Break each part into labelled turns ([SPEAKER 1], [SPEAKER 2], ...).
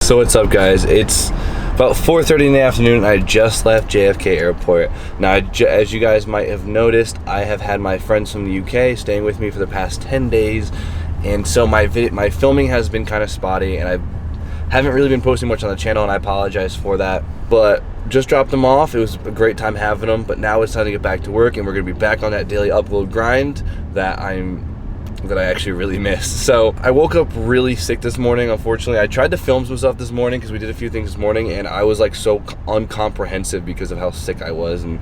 [SPEAKER 1] So what's up, guys? It's about 4:30 in the afternoon and I just left JFK Airport. Now, as you guys might have noticed, I have had my friends from the UK staying with me for the past 10 days, and so my filming has been kind of spotty, and I haven't really been posting much on the channel, and I apologize for that. But just dropped them off. It was a great time having them, but now it's time to get back to work, and we're going to be back on that daily upload grind that I actually really missed. So I woke up really sick this morning, unfortunately. I tried to film some stuff this morning because we did a few things this morning, and I was like so uncomprehensive because of how sick I was, and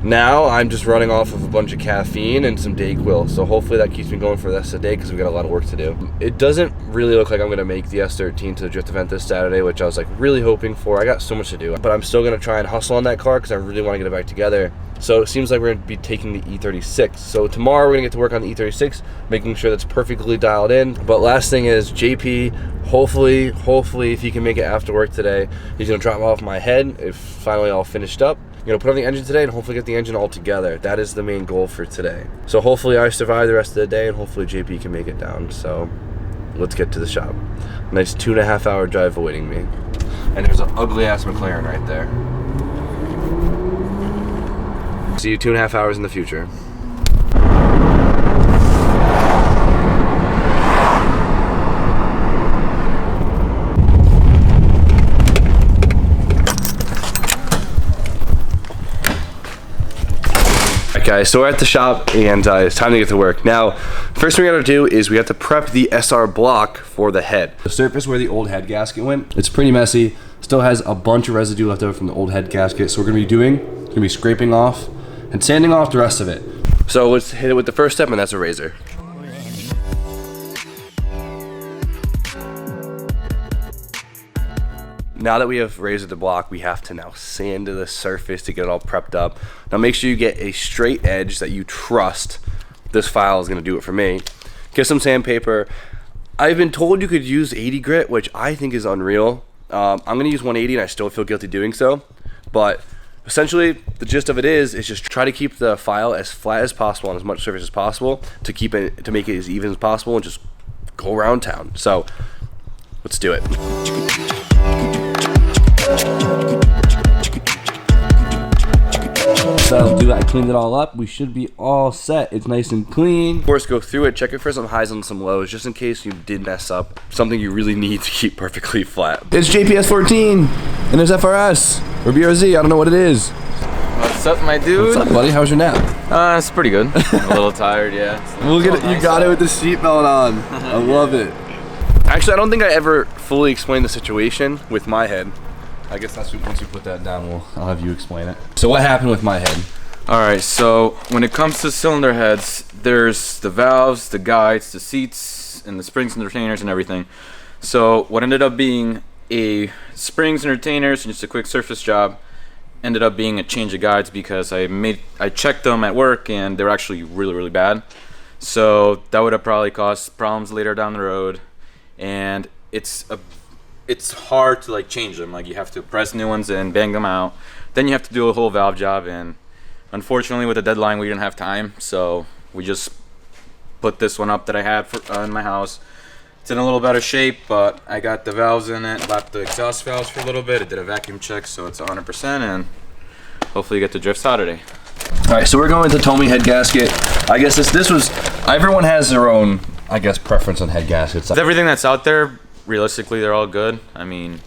[SPEAKER 1] now I'm just running off of a bunch of caffeine and some Dayquil, so hopefully that keeps me going for the rest of the day because we've got a lot of work to do. It doesn't really look like I'm going to make the S13 to the drift event this Saturday, which I was like really hoping for. I got so much to do, but I'm still going to try and hustle on that car because I really want to get it back together. So it seems like we're going to be taking the E36. So tomorrow we're going to get to work on the E36, making sure that's perfectly dialed in. But last thing is JP, hopefully if he can make it after work today, he's going to drop off my head if finally all finished up. I'm going to put on the engine today and hopefully get the engine all together. That is the main goal for today. So hopefully I survive the rest of the day, and hopefully JP can make it down. So let's get to the shop. Nice 2.5 hour drive awaiting me. And there's an ugly ass McLaren right there. See you 2.5 hours in the future. Guys, so we're at the shop and it's time to get to work. Now, first thing we gotta do is we have to prep the SR block for the head. The surface where the old head gasket went, it's pretty messy. Still has a bunch of residue left over from the old head gasket. So we're gonna be scraping off and sanding off the rest of it. So let's hit it with the first step, and that's a razor. Now that we have razored the block, we have to now sand the surface to get it all prepped up. Now make sure you get a straight edge that you trust. This file is gonna do it for me. Get some sandpaper. I've been told you could use 80 grit, which I think is unreal. I'm gonna use 180 and I still feel guilty doing so. But essentially, the gist of it is just try to keep the file as flat as possible on as much surface as possible to make it as even as possible and just go around town. So let's do it. So that'll do it. I cleaned it all up. We should be all set. It's nice and clean. Of course, go through it, check it for some highs and some lows, just in case you did mess up. Something you really need to keep perfectly flat. It's JPS 14, and there's FRS, or BRZ, I don't know what it is.
[SPEAKER 2] What's up, my dude?
[SPEAKER 1] What's up, buddy? How's your nap?
[SPEAKER 2] It's pretty good. I'm a little tired, yeah.
[SPEAKER 1] We'll get it. You got it with the seatbelt on. I love it. Actually, I don't think I ever fully explained the situation with my head. I guess that's once you put that down, I'll have you explain it. So what happened with my head?
[SPEAKER 2] Alright, so when it comes to cylinder heads, there's the valves, the guides, the seats, and the springs and retainers and everything. So what ended up being a springs and retainers and just a quick surface job ended up being a change of guides because I checked them at work and they're actually really bad. So that would have probably caused problems later down the road, and it's hard to like change them. Like you have to press new ones and bang them out. Then you have to do a whole valve job, and unfortunately with the deadline we didn't have time, so we just put this one up that I had in my house. It's in a little better shape, but I got the valves in it, lapped the exhaust valves for a little bit. I did a vacuum check, so it's 100%, and hopefully you get to drift Saturday.
[SPEAKER 1] All right, so we're going to Tomy head gasket. I guess this was, everyone has their own, I guess, preference on head gaskets.
[SPEAKER 2] Everything that's out there, realistically, they're all good. I mean,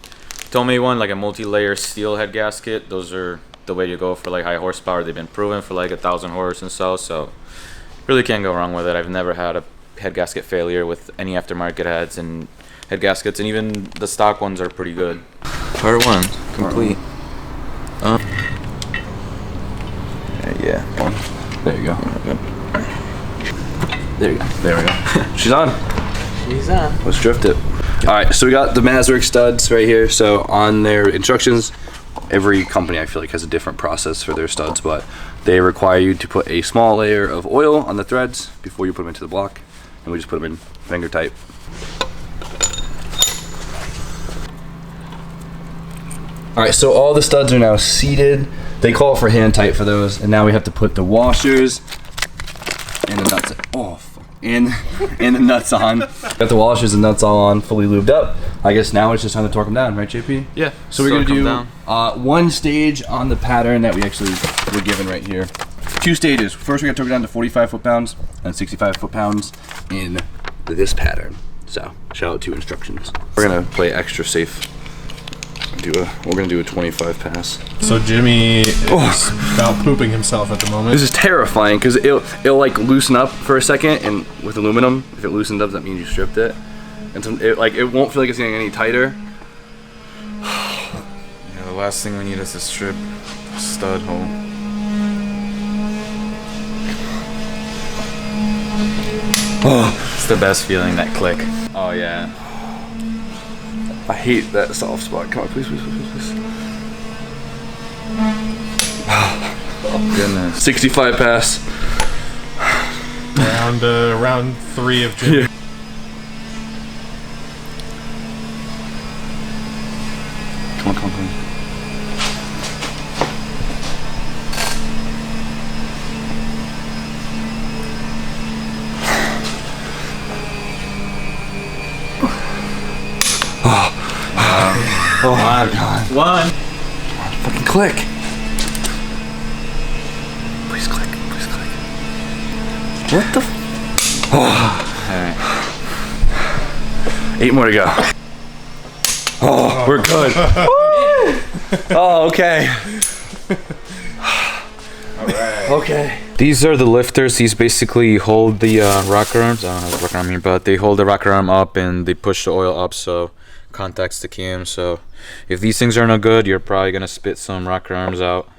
[SPEAKER 2] Tomy one, like a multi-layer steel head gasket, those are the way you go for like high horsepower. They've been proven for like 1,000 horse and so really can't go wrong with it. I've never had a head gasket failure with any aftermarket heads and head gaskets, and even the stock ones are pretty good. Part one, complete. Yeah.
[SPEAKER 1] There you go. There you go. There we go. She's on.
[SPEAKER 2] She's on.
[SPEAKER 1] Let's drift it. All right, so we got the Mazurk studs right here. So on their instructions, every company I feel like has a different process for their studs, but they require you to put a small layer of oil on the threads before you put them into the block, and we just put them in finger tight. All right, so all the studs are now seated. They call for hand tight for those, and now we have to put the washers and the nuts. Oh, fuck. And the nuts on. Got the washers and nuts all on, fully lubed up. I guess now it's just time to torque them down, right, JP?
[SPEAKER 2] Yeah.
[SPEAKER 1] So we're gonna do one stage on the pattern that we actually were given right here. 2 stages. First, we gotta torque it down to 45 foot-pounds and 65 foot-pounds in this pattern. So, shout out to instructions. We're gonna play extra safe. We're gonna do a 25 pass.
[SPEAKER 3] So Jimmy is about pooping himself at the moment.
[SPEAKER 1] This is terrifying because it'll like loosen up for a second, and with aluminum, if it loosens up, that means you stripped it, and so it won't feel like it's getting any tighter.
[SPEAKER 2] Yeah, the last thing we need is to strip the stud hole. It's the best feeling, that click. Oh yeah.
[SPEAKER 1] I hate that soft spot. Come on, please, please, please, please.
[SPEAKER 2] Oh goodness.
[SPEAKER 1] 65 pass.
[SPEAKER 3] Round 3 of Jimmy.
[SPEAKER 1] Yeah. Come on, come on, come on. Oh my god.
[SPEAKER 2] One.
[SPEAKER 1] Come on, fucking click. Please click, please click. What the
[SPEAKER 2] Alright.
[SPEAKER 1] 8 more to go. Oh, we're good. Oh, okay.
[SPEAKER 2] Alright.
[SPEAKER 1] Okay.
[SPEAKER 2] These are the lifters. These basically hold the rocker arms. I don't have a rocker arm here, but they hold the rocker arm up and they push the oil up so contacts the cam. So if these things are no good, you're probably gonna spit some rocker arms out.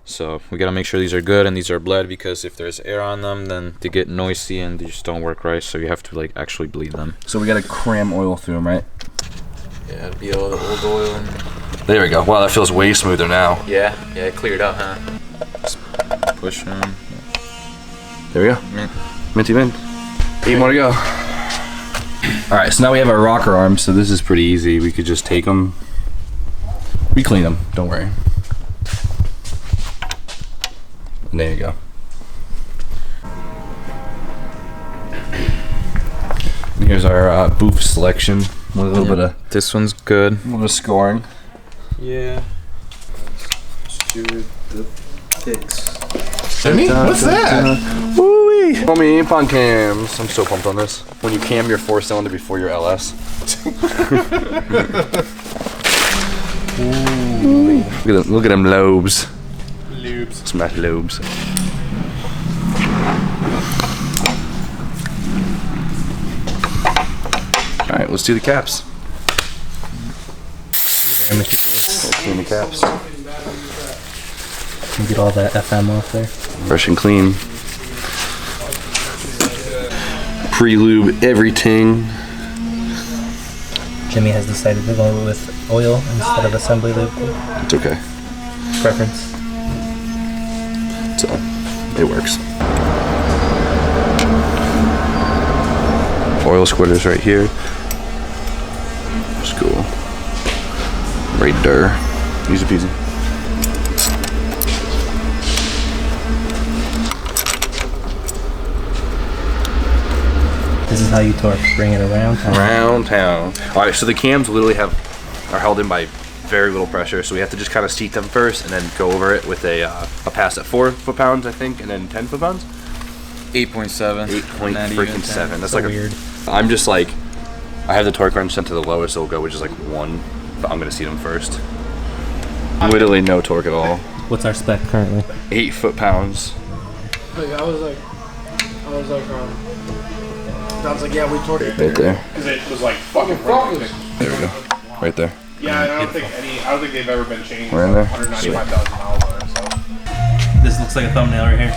[SPEAKER 2] So we gotta make sure these are good and these are bled, because if there's air on them, then they get noisy and they just don't work right. So you have to like actually bleed them.
[SPEAKER 1] So we gotta cram oil through them, right?
[SPEAKER 2] Yeah, it'll be all the old oil in there.
[SPEAKER 1] There we go. Wow, that feels way smoother now.
[SPEAKER 2] Yeah, it cleared up, huh? Just push them.
[SPEAKER 1] There we go.
[SPEAKER 2] Mint.
[SPEAKER 1] Minty mint. 8 more to go. Alright, so now we have our rocker arms, so this is pretty easy. We could just take them. We clean them, don't worry. And there you go. And here's our booth selection. With a little bit of
[SPEAKER 2] This one's good.
[SPEAKER 1] scoring.
[SPEAKER 2] Yeah. Let's do the picks.
[SPEAKER 3] Jimmy, what's that?
[SPEAKER 1] Woo-wee! Homie, pon cams. I'm so pumped on this. When you cam your 4-cylinder before your LS. Look at them lobes.
[SPEAKER 3] Lubes.
[SPEAKER 1] Smash lobes. Alright, let's do the caps.
[SPEAKER 4] Very meticulous.
[SPEAKER 1] We'll clean the caps.
[SPEAKER 4] You get all that FM off there.
[SPEAKER 1] Fresh and clean. Pre-lube everything.
[SPEAKER 4] Jimmy has decided to go with oil instead of assembly lube.
[SPEAKER 1] It's okay.
[SPEAKER 4] Preference.
[SPEAKER 1] So, it works. Oil squirters right here. That's cool. Right there. Easy peasy.
[SPEAKER 4] This is how you torque. Bring it around.
[SPEAKER 1] Around town. Alright, so the cams literally are held in by very little pressure, so we have to just kind of seat them first and then go over it with a pass at 4 foot-pounds, I think, and then 10 foot-pounds.
[SPEAKER 2] 8.7.
[SPEAKER 1] 8.7. That's
[SPEAKER 4] So
[SPEAKER 1] like
[SPEAKER 4] weird.
[SPEAKER 1] I'm just like, I have the torque wrench set to the lowest it'll go, which is like 1, but I'm gonna seat them first. Literally no torque at all.
[SPEAKER 4] What's our spec currently?
[SPEAKER 1] 8 foot-pounds.
[SPEAKER 5] Like I was like, Don's like, yeah, we torqued it.
[SPEAKER 1] Right there.
[SPEAKER 3] Because it was like fucking focus.
[SPEAKER 1] There we go. Right there.
[SPEAKER 3] Yeah, I don't think they've ever been changed.
[SPEAKER 1] We're in there.
[SPEAKER 3] 195,000 miles on it, so.
[SPEAKER 4] This looks like a thumbnail right here.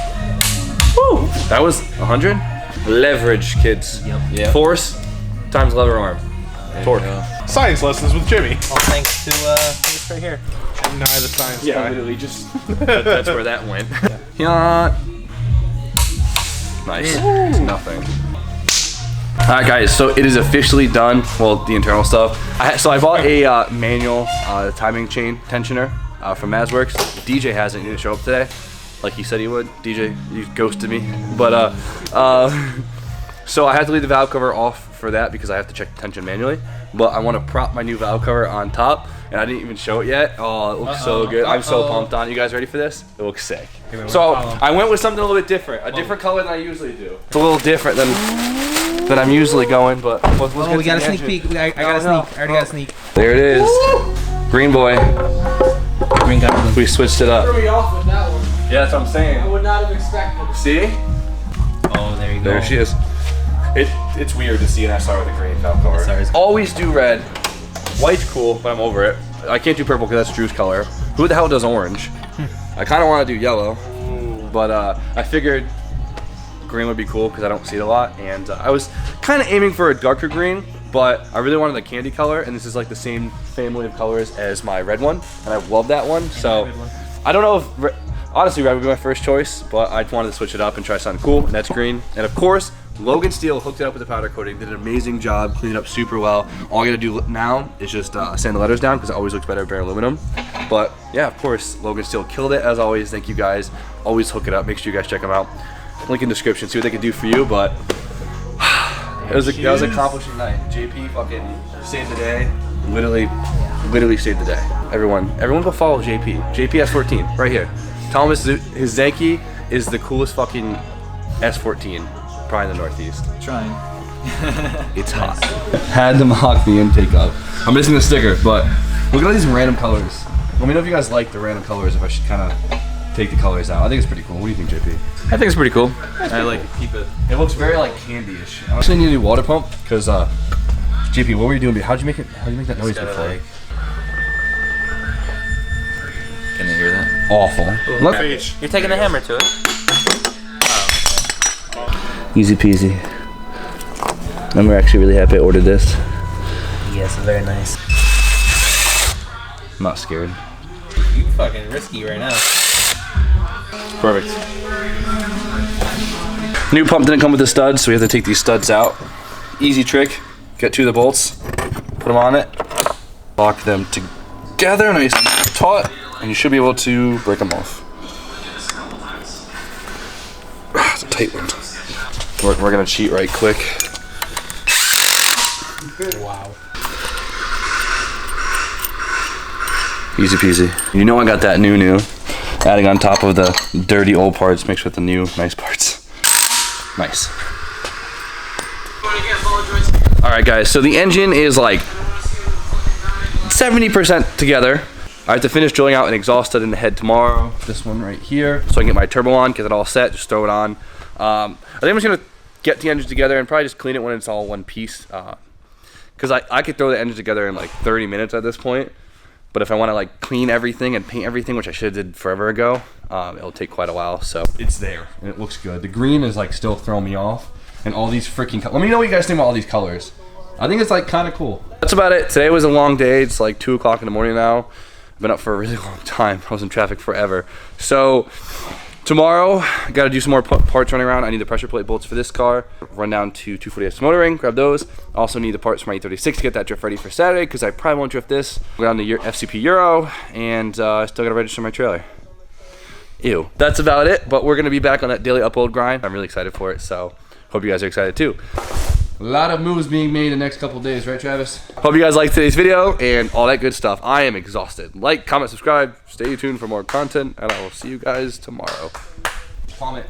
[SPEAKER 1] Woo! That was 100? Leverage, kids.
[SPEAKER 4] Yep.
[SPEAKER 2] Yeah.
[SPEAKER 1] Force times lever arm. Torque.
[SPEAKER 3] Science lessons with Jimmy.
[SPEAKER 4] All thanks to this right here.
[SPEAKER 3] Deny the science guy.
[SPEAKER 1] literally just. That's where that went. Yeah. Nice. It's nothing. Alright guys, so it is officially done. Well, the internal stuff. I bought a manual timing chain tensioner from Mazworks. DJ hasn't. He didn't show up today, like he said he would. DJ, you ghosted me. But so I had to leave the valve cover off for that because I have to check the tension manually. but I want to prop my new valve cover on top, and I didn't even show it yet. Oh, it looks so good. I'm so pumped on it. You guys ready for this? It looks sick. So I went with something a little bit different, a different color than I usually do. It's a little different than I'm usually going, but
[SPEAKER 4] we got a sneak peek. I got a sneak. I already got a sneak.
[SPEAKER 1] There it is. Green boy.
[SPEAKER 4] Green goblin.
[SPEAKER 1] We switched it up.
[SPEAKER 5] Threw me off with that one.
[SPEAKER 1] Yeah, that's what I'm saying.
[SPEAKER 5] I would not have expected.
[SPEAKER 1] See?
[SPEAKER 4] Oh, there you go.
[SPEAKER 1] There she is. It's weird to see an SR with a green valve cover. Always do red. White's cool, but I'm over it. I can't do purple because that's Drew's color. Who the hell does orange? I kind of want to do yellow, but I figured green would be cool because I don't see it a lot. And I was kind of aiming for a darker green, but I really wanted the candy color, and this is like the same family of colors as my red one, and I love that one. So I don't know if, honestly, red would be my first choice, but I wanted to switch it up and try something cool, and that's green. And of course, Logan Steele hooked it up with the powder coating, did an amazing job, cleaned it up super well. All I gotta do now is just sand the letters down because it always looks better with bare aluminum. But yeah, of course, Logan Steele killed it as always. Thank you guys. Always hook it up. Make sure you guys check them out. Link in description, see what they can do for you. But that was an accomplishing night. JP fucking saved the day. Literally saved the day. Everyone go follow JP. JP S14 right here. Tell him his Zenki is the coolest fucking S14. Probably in the Northeast.
[SPEAKER 6] Trying.
[SPEAKER 1] It's hot. Had to mock the intake up. I'm missing the sticker, but look at all these random colors. Let me know if you guys like the random colors, if I should kind of take the colors out. I think it's pretty cool. What do you think, JP?
[SPEAKER 2] I think it's pretty cool. I like to keep it.
[SPEAKER 1] It looks very like candy-ish. I actually need a new water pump because JP, what were you doing? How'd you make that noise before?
[SPEAKER 2] Like, can you hear that?
[SPEAKER 1] Awful. Look.
[SPEAKER 4] You're taking the hammer to it.
[SPEAKER 1] Easy peasy. I'm actually really happy I ordered this.
[SPEAKER 4] Yes, very nice.
[SPEAKER 1] I'm not scared.
[SPEAKER 4] You fucking risky right now.
[SPEAKER 1] Perfect. New pump didn't come with the studs, so we have to take these studs out. Easy trick. Get two of the bolts, put them on it, lock them together nice and taut, and you should be able to break them off. It's a tight one. We're gonna cheat right quick.
[SPEAKER 5] Wow.
[SPEAKER 1] Easy peasy. You know I got that new. Adding on top of the dirty old parts mixed with the new nice parts. Nice. Alright guys, so the engine is like 70% together. I have to finish drilling out an exhaust stud in the head tomorrow. This one right here, so I can get my turbo on, get it all set, just throw it on. I think I'm just gonna get the engine together and probably just clean it when it's all one piece. Cause I could throw the engine together in like 30 minutes at this point. But if I want to like clean everything and paint everything, which I should have did forever ago, it'll take quite a while. So it's there and it looks good. The green is like still throwing me off, and all these freaking let me know what you guys think about all these colors. I think it's like kind of cool. That's about it. Today was a long day. It's like 2 o'clock in the morning now. I've been up for a really long time. I was in traffic forever. So tomorrow, I got to do some more parts running around. I need the pressure plate bolts for this car. Run down to 240S Motoring, grab those. Also need the parts for my E36 to get that drift ready for Saturday because I probably won't drift this. Go down to FCP Euro, and I still got to register my trailer. Ew. That's about it, but we're going to be back on that daily upload grind. I'm really excited for it, so hope you guys are excited too. A lot of moves being made in the next couple days, right, Travis? Hope you guys liked today's video and all that good stuff. I am exhausted. Like, comment, subscribe. Stay tuned for more content, and I will see you guys tomorrow. Comment.